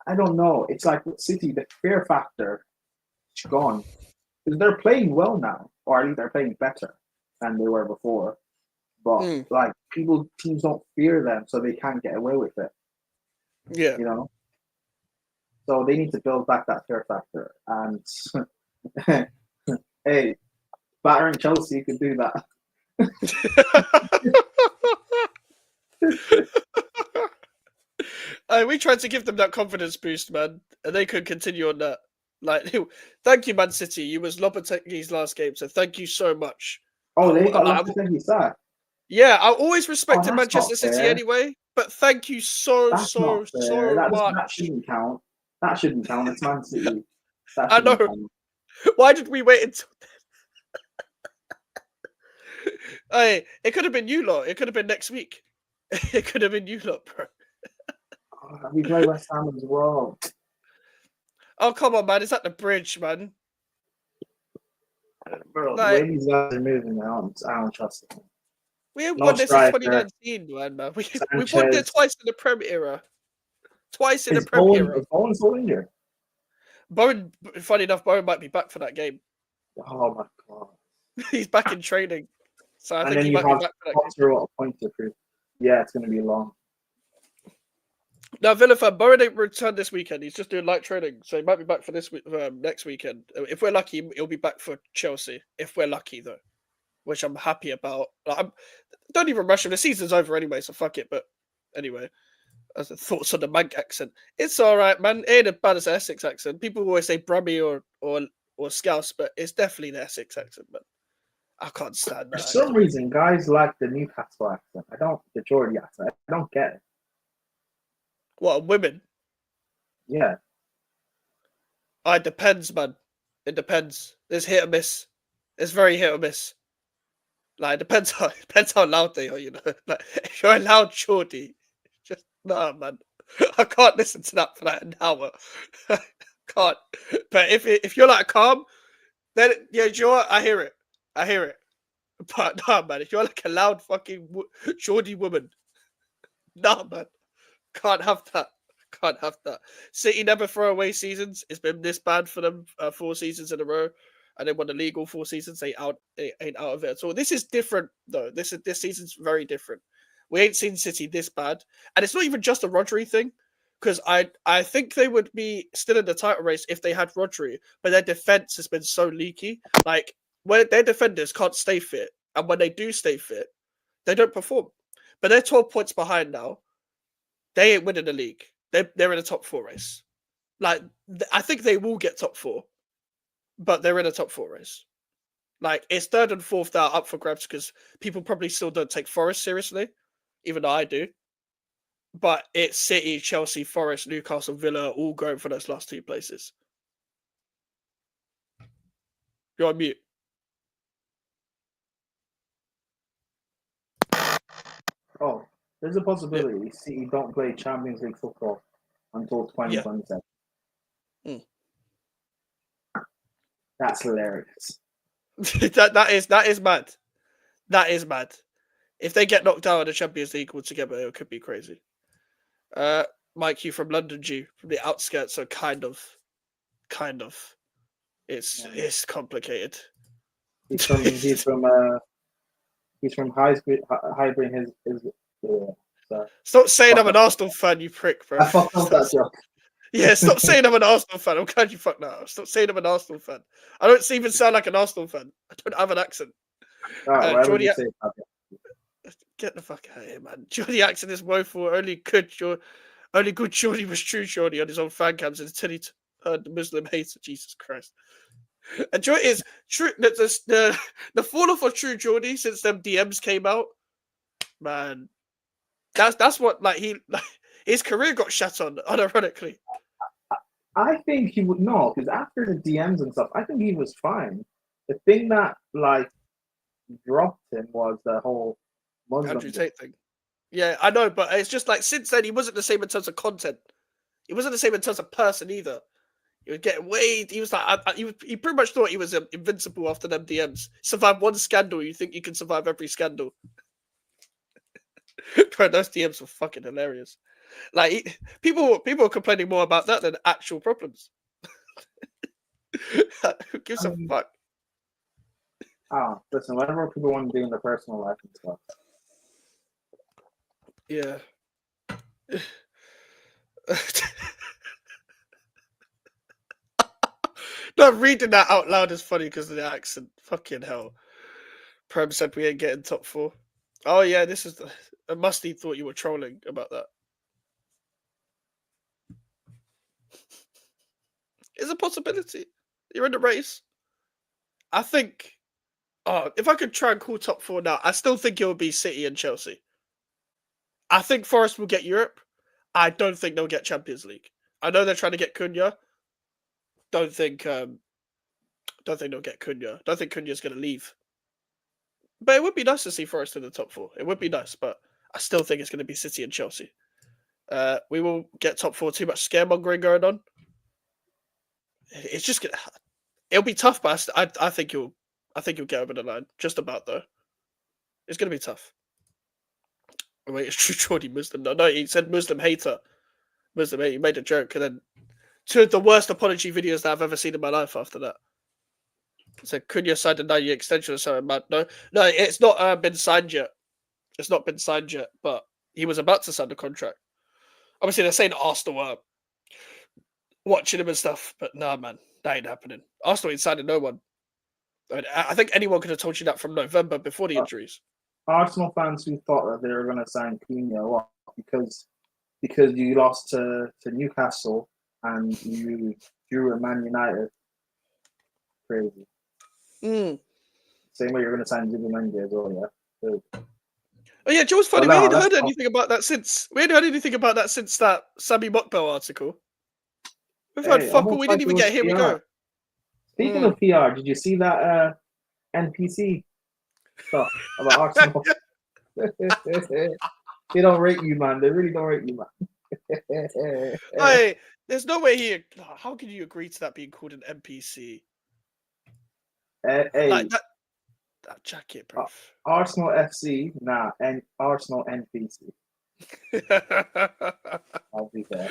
I don't know. It's like with City, the fear factor is gone because they're playing well now, or at least they're playing better than they were before. But like teams don't fear them, so they can't get away with it. Yeah. You know. So they need to build back that fear factor. And hey, battering Chelsea could do that. We tried to give them that confidence boost, man, and they could continue on that. Like, thank you, Man City. You was Lopetegui's last game, so thank you so much. Oh, they got Lopetegui sacked. Yeah, I always respected Manchester City fair. anyway, but thank you so much. That shouldn't count. That shouldn't count. It's Man City. I know. Count. Why did we wait until then? Hey, it could have been you lot. It could have been next week. It could have been you lot, bro. We play West Ham as well. Oh, come on, man. It's at the bridge, man. Bro, the way these guys are moving, I don't trust them. We haven't won this in 2019, man. We won it twice in the Prem era. Twice in the Prem era. Is Bowen still injured? Bowen, funny enough, Bowen might be back for that game. Oh my god. He's back in training. So I think he might be back for that game. What a point to prove. Yeah, it's going to be long. Now, Villa fan, Bowen ain't returned this weekend. He's just doing light training. So he might be back for this next weekend. If we're lucky, he'll be back for Chelsea. If we're lucky, though. Which I'm happy about. Don't even rush him. The season's over anyway, so fuck it. But anyway, as the thoughts on the Manc accent. It's all right, man. It ain't as bad as the Essex accent. People always say Brummie or Scouse, but it's definitely the Essex accent, man. I can't stand that. For some reason, guys like the Newcastle accent. The Geordie accent. I don't get it. What, women? Yeah. It depends, man. It depends. There's hit or miss. It's very hit or miss. Like, it depends how loud they are, you know. Like, if you're a loud Geordie, just nah, man. I can't listen to that for like an hour. Can't. But if you're like calm, then yeah, you know what? I hear it. But nah, man. If you're like a loud fucking Geordie woman, nah, man. Can't have that. City never throw away seasons. It's been this bad for them 4 seasons in a row, and they won the league all 4 seasons. They ain't out of it at all. This is different though. This season's very different. We ain't seen City this bad, and it's not even just a Rodri thing. Because I think they would be still in the title race if they had Rodri, but their defense has been so leaky. Like when their defenders can't stay fit, and when they do stay fit, they don't perform. But they're 12 points behind now. They ain't winning the league. They're in a top 4 race. Like, I think they will get top 4, but they're in a top 4 race. Like, it's 3rd and 4th that are up for grabs because people probably still don't take Forest seriously. even though I do. But it's City, Chelsea, Forest, Newcastle, Villa all going for those last 2 places. You're on mute. Oh, there's a possibility City don't play Champions League football until 2027. Yeah. That's hilarious. that is mad. That is mad. If they get knocked out of the Champions League altogether, it could be crazy. Mike, you from London, G, from the outskirts, so kind of. It's complicated. He's from Highbury. Stop saying I'm an Arsenal fan, you prick, bro. I fucked up that joke. Yeah, stop saying I'm an Arsenal fan. I'm glad you fucked that up. Stop saying I'm an Arsenal fan. I don't even sound like an Arsenal fan. I don't have an accent. Jordy, get the fuck out of here, man. Jordy accent is woeful. Only good Jordy was true Jordy on his own fan cams until he heard the Muslim hater. Jesus Christ. And Jordy is true. The fall off of true Jordy since them DMs came out, man. That's what his career got shat on, unironically. I think he would know, because after the DMs and stuff, I think he was fine. The thing that dropped him was the whole Muslim Andrew Tate thing. Yeah, I know, but it's just since then he wasn't the same in terms of content. He wasn't the same in terms of person either. He was getting way. He was he pretty much thought he was invincible after them DMs. Survived one scandal. You think you can survive every scandal? Bro, those DMs were fucking hilarious. People are complaining more about that than actual problems. Who gives a fuck? Listen, whatever people want to do in their personal life and stuff. Yeah. No, reading that out loud is funny because of the accent. Fucking hell. Prem said we ain't getting top 4. Oh yeah, this is Musty thought you were trolling about that. It's a possibility. You're in the race. I think. If I could try and call top 4 now, I still think it will be City and Chelsea. I think Forest will get Europe. I don't think they'll get Champions League. I know they're trying to get Cunha. Don't think they'll get Cunha. Don't think Cunha's going to leave. But it would be nice to see Forest in the top 4. It would be nice, but I still think it's going to be City and Chelsea. We will get top 4. Too much scaremongering going on. It's just gonna. It'll be tough, but I think you'll get over the line. Just about though. It's going to be tough. Oh, wait, it's true, Jordy Muslim. No, he said Muslim hater. Muslim hater. He made a joke, and then 2 of the worst apology videos that I've ever seen in my life after that. So Cunha signed a 9-year extension or something, man. No, it's not been signed yet. It's not been signed yet, but he was about to sign the contract. Obviously, they're saying Arsenal are watching him and stuff, but nah, man, that ain't happening. Arsenal ain't signing no one. I think anyone could have told you that from November before the injuries. Arsenal fans who thought that they were going to sign Cunha because you lost to Newcastle and you drew at Man United. Crazy. Same way you're going to sign Zubimendi as well, yeah. Oh yeah, Joe's funny. We ain't heard anything about that since. We ain't heard anything about that since that Sammy Mokbel article. We've heard fuck all. We didn't even get Here We Go. Speaking of PR, did you see that NPC stuff about Arsenal? They don't rate you, man. They really don't rate you, man. Hey, there's no way how can you agree to that being called an NPC? Hey, that jacket, bro. Arsenal FC, and Arsenal NPC. I'll be there.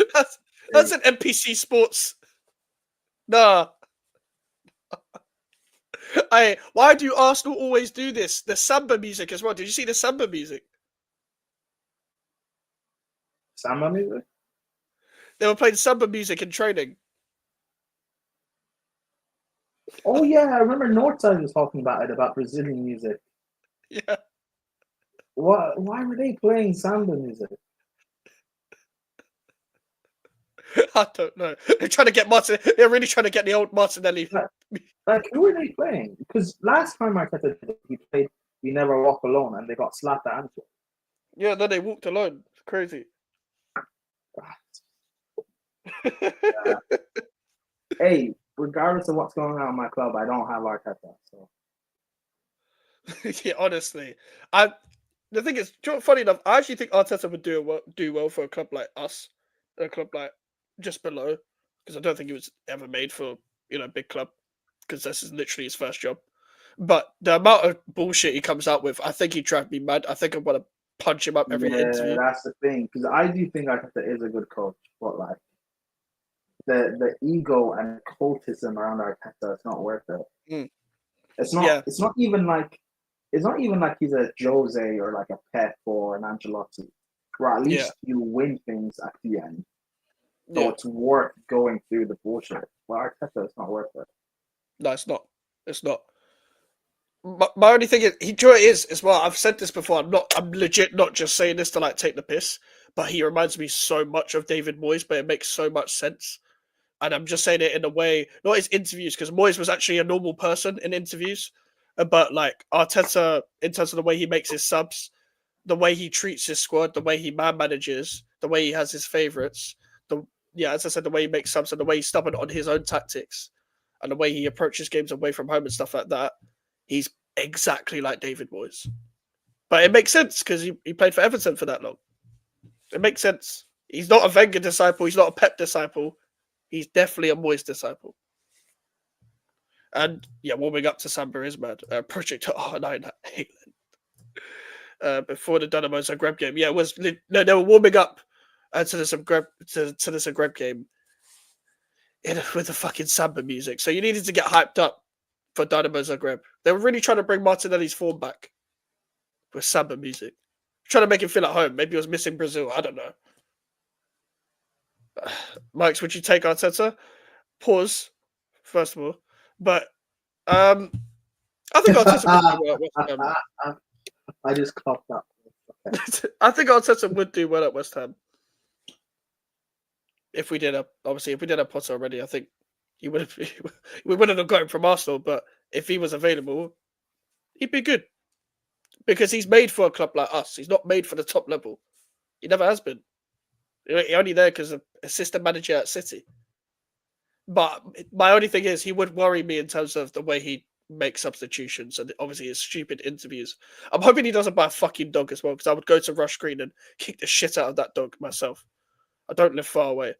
That's an NPC Sports. Nah. Hey, why do Arsenal always do this? The samba music as well. Did you see the samba music? Samba music? They were playing samba music in training. Oh yeah, I remember Northside was talking about Brazilian music. Yeah. Why were they playing samba music? I don't know. They're trying to get Martin. They're really trying to get the old Martinelli. Like who are they playing? Because last time I he played "We Never Walk Alone" and they got slapped at Antwerp. Yeah, then they walked alone. It's crazy. Hey, regardless of what's going on in my club, I don't have Arteta. So yeah, honestly, the thing is, funny enough, I actually think Arteta would do well for a club like us, a club like just below, because I don't think he was ever made for a big club, because this is literally his first job. But the amount of bullshit he comes out with, I think he'd drive me mad. I think I want to punch him up every interview. That's the thing, because I do think Arteta is a good coach, but like the ego and cultism around Arteta, it's not worth it. Mm. It's not. Yeah. It's not even like he's a Jose or like a Pep or an Ancelotti, where at least you win things at the end. So it's worth going through the bullshit. But Arteta, it's not worth it. No, it's not. It's not. My only thing is, it is as well. I've said this before. I'm legit not just saying this to like take the piss, but he reminds me so much of David Moyes, but it makes so much sense. And I'm just saying it in a way, not his interviews, because Moyes was actually a normal person in interviews, but like Arteta, in terms of the way he makes his subs, the way he treats his squad, the way he manages, the way he has his favourites, as I said, the way he makes subs and the way he's stubborn on his own tactics, and the way he approaches games away from home and stuff like that, he's exactly like David Moyes. But it makes sense because he played for Everton for that long. It makes sense. He's not a Wenger disciple. He's not a Pep disciple. He's definitely a Moyes disciple. And warming up to Samba is mad. Project R9 at Haaland. Before the Dynamo Zagreb game. Yeah, they were warming up to the Zagreb game with the fucking Samba music. So you needed to get hyped up for Dynamo Zagreb. They were really trying to bring Martinelli's form back with Samba music. Trying to make him feel at home. Maybe he was missing Brazil. I don't know. Mikes, would you take Arteta? Pause, first of all. But I think Arteta would do well at West Ham. I just coughed that. I think Arteta would do well at West Ham. If we did a Potter already, I think we wouldn't have got him from Arsenal, but if he was available, he'd be good. Because he's made for a club like us. He's not made for the top level. He never has been. He's only there because of assistant manager at City. But my only thing is, he would worry me in terms of the way he makes substitutions and obviously his stupid interviews. I'm hoping he doesn't buy a fucking dog as well, because I would go to Rush Green and kick the shit out of that dog myself. I don't live far away.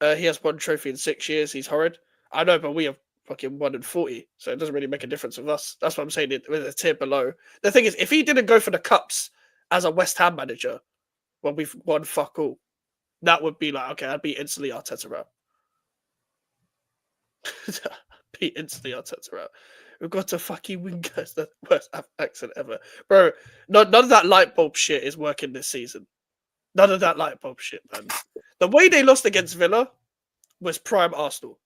He has one trophy in 6 years. He's horrid. I know, but we have fucking 1 in 40, so it doesn't really make a difference with us. That's what I'm saying. With a tier below. The thing is, if he didn't go for the cups as a West Ham manager, when we've won fuck all, that would be like, okay, I'd be instantly Arteta out. Be instantly Arteta out. We've got a fucking winger. The worst accent ever, bro. None of that light bulb shit is working this season. None of that light bulb shit, man. The way they lost against Villa was prime Arsenal.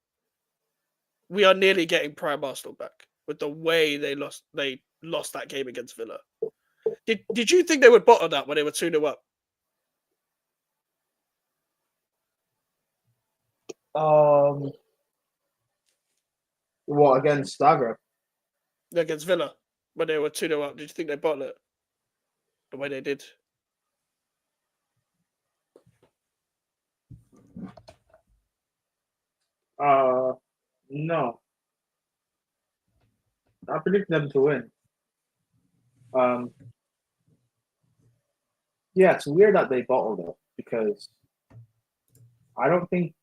We are nearly getting prime Arsenal back with the way they lost that game against Villa. Did you think they would bottle that when they were 2-0 up? What, against Zagreb? Against Villa, when they were 2-0 up. Did you think they bottled it the way they did? No. I predict them to win. Yeah, it's weird that they bottled it, because I don't think.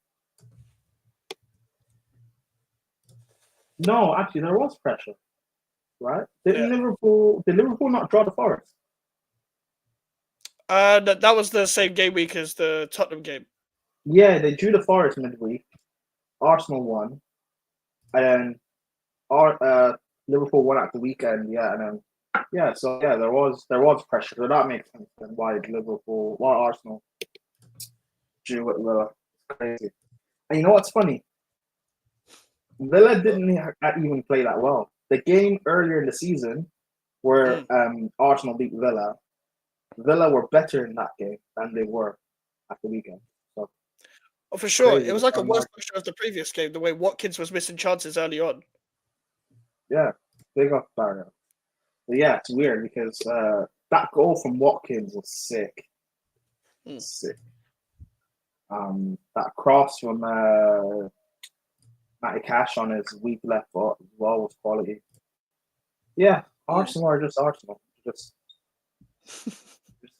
No, actually, there was pressure, right? Did Liverpool not draw the Forest? That was the same game week as the Tottenham game. Yeah, they drew the Forest midweek. Arsenal won, and then Liverpool won at the weekend. Yeah, and then there was pressure. So that makes sense. Then why Arsenal drew with Villa? It's crazy. And you know what's funny? Villa didn't even play that well. The game earlier in the season, where Arsenal beat Villa were better in that game than they were at the weekend. So, for sure. Crazy. It was like a worse picture of the previous game, the way Watkins was missing chances early on. Yeah, they got Barrio. But yeah, it's weird because that goal from Watkins was sick. Sick. That cross from Matty Cash on his weak left foot as well was quality. Yeah, Arsenal are just Arsenal. Just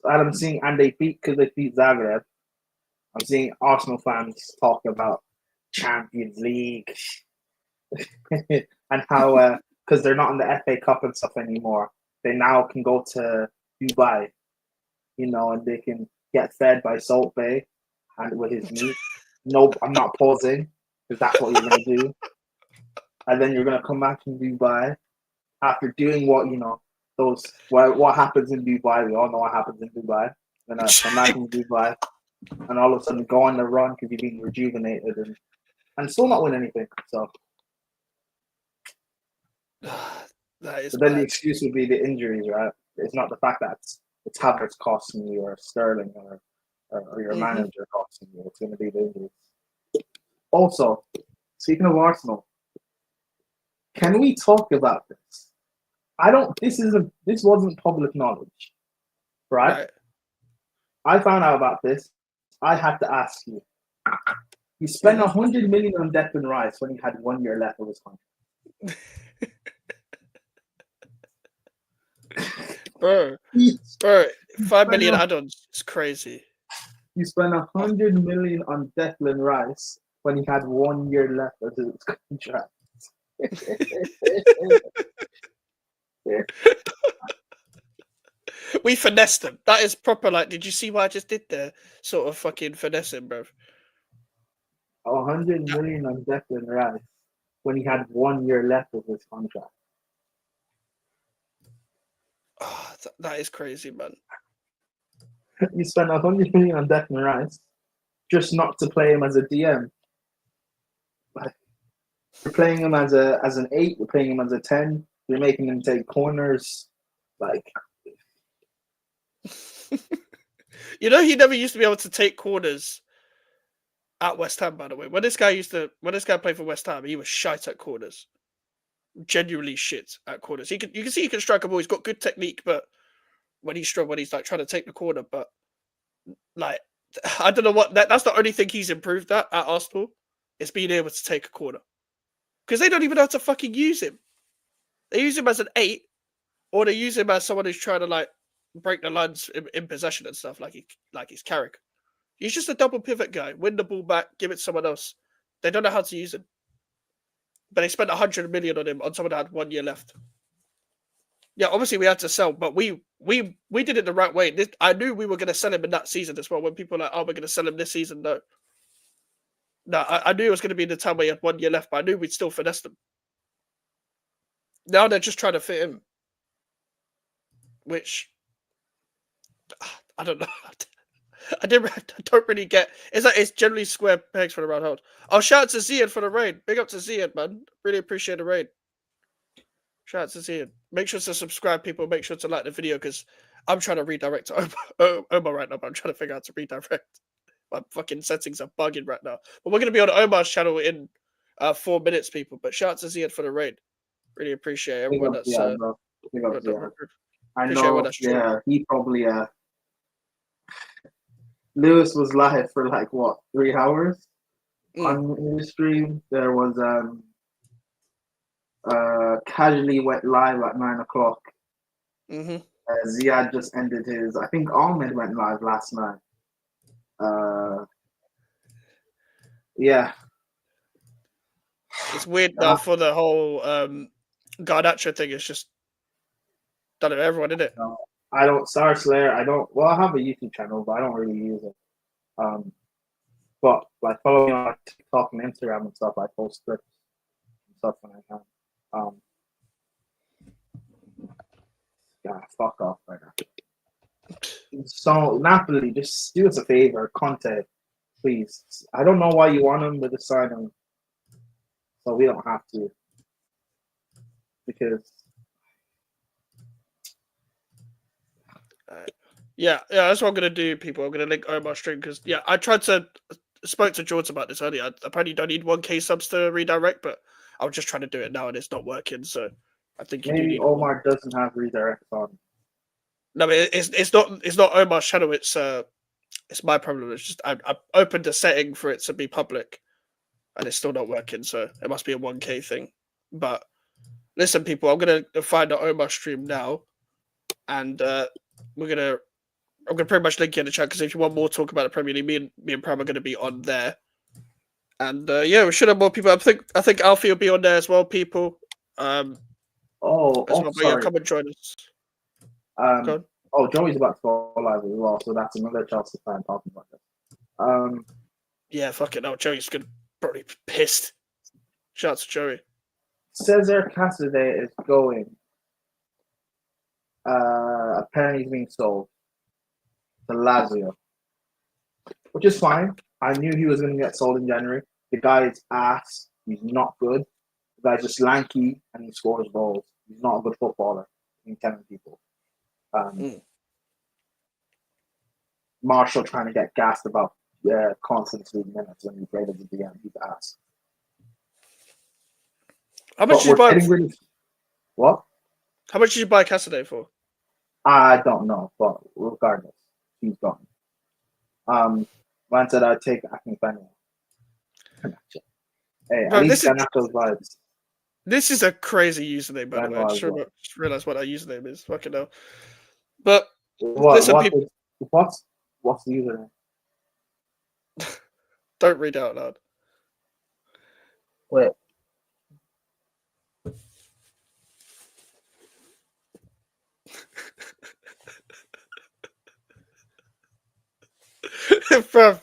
I'm seeing, and they beat Zagreb. I'm seeing Arsenal fans talk about Champions League and how because they're not in the FA Cup and stuff anymore, they now can go to Dubai, and they can get fed by Salt Bay and with his meat. No, I'm not pausing because that's what you're gonna do, and then you're gonna come back from Dubai after doing what happens in Dubai. We all know what happens in Dubai. Then come back from Dubai, and all of a sudden go on the run because you're being rejuvenated and still not win anything. So. That is but then the excuse would be the injuries, right? It's not the fact that it's Havertz costing you or Sterling or your manager costing you. It's going to be the injuries. Also, speaking of Arsenal, can we talk about this? This wasn't public knowledge, right? I found out about this. I had to ask you. You spent 100 million on Declan Rice when he had 1 year left of his contract. Bro, 5 million add-ons is crazy. You spent 100 million on Declan Rice when he had 1 year left of his contract. We finessed him. That is proper. Like, did you see what I just did there? Sort of fucking finessing, bro. 100 million on Declan Rice when he had 1 year left of his contract. Oh, that is crazy, man. You spent 100 million on Declan Rice just not to play him as a DM. Like, you're playing him as an 8. You're playing him as a 10. You're making him take corners. Like, he never used to be able to take corners at West Ham. By the way, when this guy played for West Ham, he was shite at corners. Genuinely shit at corners. You can see he can strike a ball. He's got good technique, but when he's like trying to take the corner, but like I don't know what that's the only thing he's improved at Arsenal is being able to take a corner because they don't even know how to fucking use him. They use him as an 8, or they use him as someone who's trying to like break the lines in possession and stuff like he's Carrick. He's just a double pivot guy. Win the ball back, give it to someone else. They don't know how to use him. But they spent 100 million on him on someone that had 1 year left. Yeah, obviously we had to sell, but we did it the right way. I knew we were going to sell him in that season as well. When people were like, "Oh, we're going to sell him this season," no, I knew it was going to be the time where he had 1 year left, but I knew we'd still finesse him. Now they're just trying to fit him, which I don't know. I don't really get. It's generally square pegs for the round hole. Oh, shout out to Ziad for the raid. Big up to Ziad, man. Really appreciate the raid. Shout out to Ziad. Make sure to subscribe, people. Make sure to like the video because I'm trying to redirect to Omar right now, but I'm trying to figure out how to redirect. My fucking settings are bugging right now. But we're going to be on Omar's channel in 4 minutes, people. But shout out to Ziad for the raid. Really appreciate everyone that's... I know, yeah, he probably... Lewis was live for 3 hours on his stream. There was casually went live at 9 o'clock. Ziad just ended his. I think Ahmed went live last night. Yeah, it's weird now for the whole Garnacho thing. It's just done it. Everyone did it. I don't Star Slayer. I don't. Well, I have a YouTube channel, but I don't really use it. But follow me on TikTok and Instagram and stuff. I post scripts and stuff when I can. Yeah, fuck off right now. So Napoli, just do us a favor, Conte, please. I don't know why you want him with the signing, so we don't have to. Because yeah, that's what I'm gonna do, people. I'm gonna link Omar's stream because I spoke to George about this earlier. Apparently, you don't need 1K subs to redirect, but I was just trying to do it now and it's not working. So I think you Maybe do need one. Omar doesn't have redirects on. No, but it's not Omar's channel. It's my problem. It's just I opened a setting for it to be public, and it's still not working. So it must be a 1K thing. But listen, people, I'm gonna find the Omar stream now, and I'm gonna pretty much link you in the chat because if you want more talk about the Premier League, me and Pram are gonna be on there. And yeah, we should have more people. I think Alfie will be on there as well, people. Well, Sorry. yeah, come and join us. Joey's about to go live as well, so that's another Chelsea fan talking about this. Yeah, fuck it. No, Joey's gonna probably be pissed. Shout out to Joey. Cesar Casadei is going. Apparently he's being sold to Lazio, which is fine. I knew he was going to get sold in January. The guy is ass. He's not good. The guy's just lanky and he scores goals. He's not a good footballer. I'm telling people. Marshall trying to get gassed about constantly minutes when he played at the DM. He's ass. How much did you buy? What? How much did you buy Casadei for? I don't know, but regardless, he's gone. Man said I'd take Akinfenwa. Hey, Bro, at least Garnacho's vibes. This is a crazy username, by the way. I just realized what that username is. Fucking hell. But what's the username? Don't read out loud. Wait. Bro,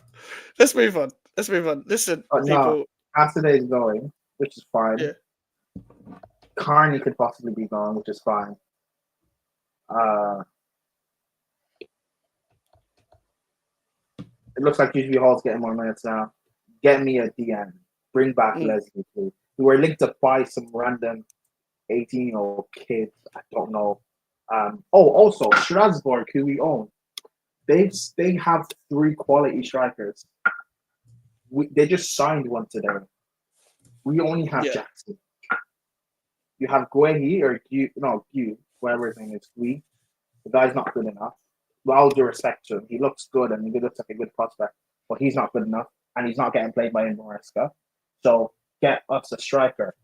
let's move on. Listen, people. No, Casadei is going, which is fine. Yeah. Carney could possibly be going, which is fine. It looks like usually Hall's getting more minutes now. Get me a DM. Bring back Leslie, please. We were linked up by some random 18-year-old kids. I don't know. Also, Strasbourg, who we own, they have 3 quality strikers. They just signed one today. We only have Jackson. You have Guehi or Gu, whatever his name is, Gui. The guy's not good enough. With all due respect to him, he looks good and he looks like a good prospect, but he's not good enough and he's not getting played by Moresca. So get us a striker.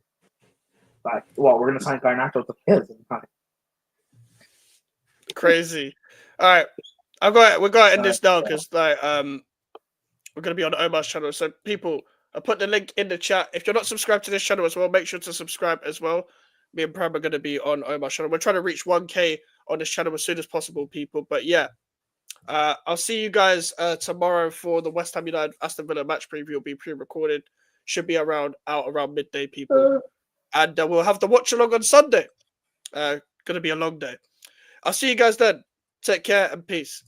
Like, we're going to sign Garnacho to kill him. Crazy. All right, we're going to end this now because we're going to be on Omar's channel. So people, I put the link in the chat. If you're not subscribed to this channel as well, make sure to subscribe as well. Me and Pram are going to be on Omar's channel. We're trying to reach 1K on this channel as soon as possible, people. But yeah, I'll see you guys tomorrow for the West Ham United Aston Villa match preview. Will be pre-recorded. Should be out around midday, people. And we'll have the watch along on Sunday. Going to be a long day. I'll see you guys then. Take care and peace.